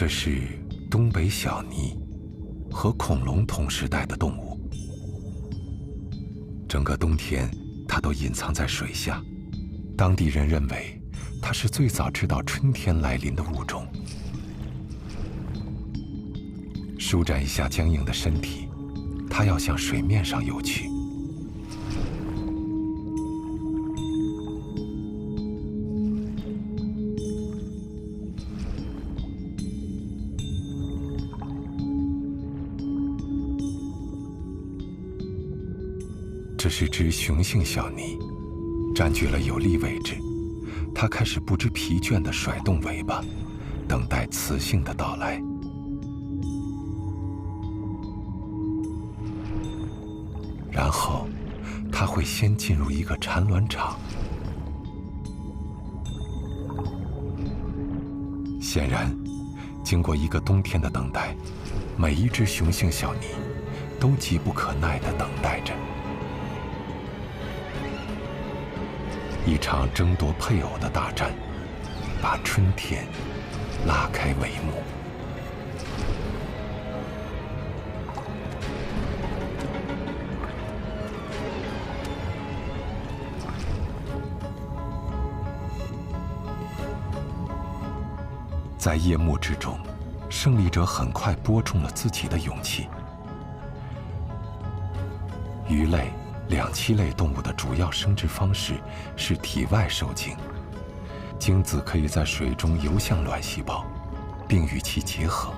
這是東北小鸊，和恐龍同時代的動物。整個冬天，它都隱藏在水下。當地人認為，它是最早知道春天來臨的物種。舒展一下僵硬的身體，它要向水面上游去。这是只雄性小鸊，占據了有利位置。它開始不知疲倦地甩動尾巴，等待雌性的到來。然後，它會先進入一個產卵場。顯然，經過一個冬天的等待，每一只雄性小鸊都急不可耐地等待着。一場爭奪配偶的大戰，把春天拉開帷幕。在夜幕之中，勝利者很快播種了自己的勇氣。魚類、兩棲類動物的主要生殖方式是體外受精，精子可以在水中游向卵細胞，並與其結合。